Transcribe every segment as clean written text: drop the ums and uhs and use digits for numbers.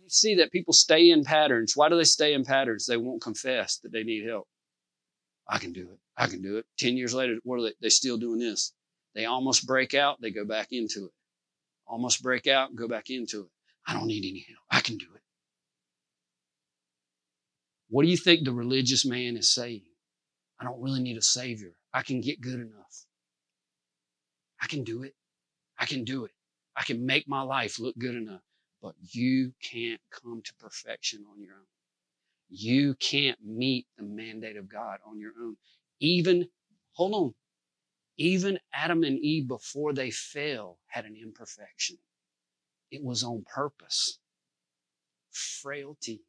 You see that people stay in patterns. Why do they stay in patterns? They won't confess that they need help. I can do it. I can do it. 10 years later, what are they? They're still doing this. They almost break out. They go back into it. Almost break out, go back into it. I don't need any help. I can do it. What do you think the religious man is saying? I don't really need a savior. I can get good enough. I can do it. I can do it. I can make my life look good enough. But you can't come to perfection on your own. You can't meet the mandate of God on your own. Even Adam and Eve, before they fell, had an imperfection. It was on purpose. Frailty.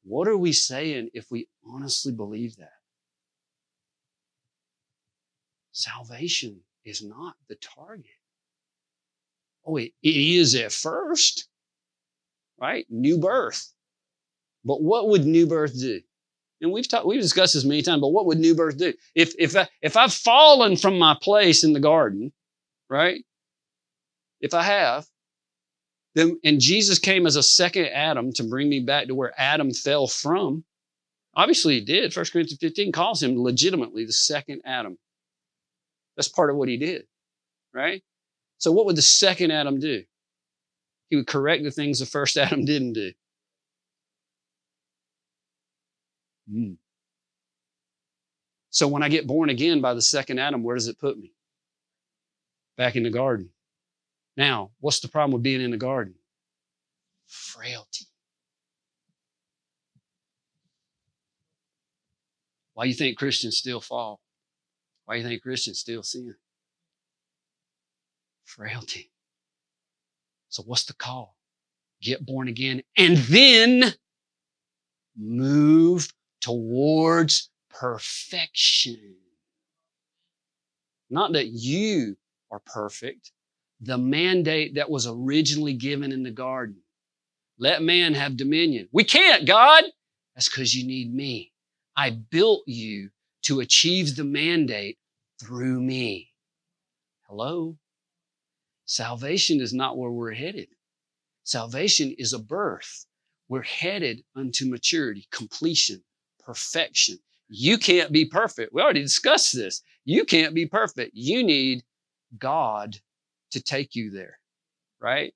What are we saying if we honestly believe that? Salvation is not the target. Oh, it is at first, right? New birth. But what would new birth do? And we've discussed this many times, but what would new birth do? If I've fallen from my place in the garden, right? If I have, then, and Jesus came as a second Adam to bring me back to where Adam fell from. Obviously he did. 1 Corinthians 15 calls him legitimately the second Adam. That's part of what he did, right? So what would the second Adam do? He would correct the things the first Adam didn't do. So when I get born again by the second Adam, where does it put me? Back in the garden. Now, what's the problem with being in the garden? Frailty. Why do you think Christians still fall? Why do you think Christians still sin? Frailty. So what's the call? Get born again and then move towards perfection. Not that you are perfect. The mandate that was originally given in the garden. Let man have dominion. We can't, God. That's because you need me. I built you to achieve the mandate through me. Hello? Salvation is not where we're headed. Salvation is a birth. We're headed unto maturity, completion, perfection. You can't be perfect. We already discussed this. You can't be perfect. You need God to take you there, right?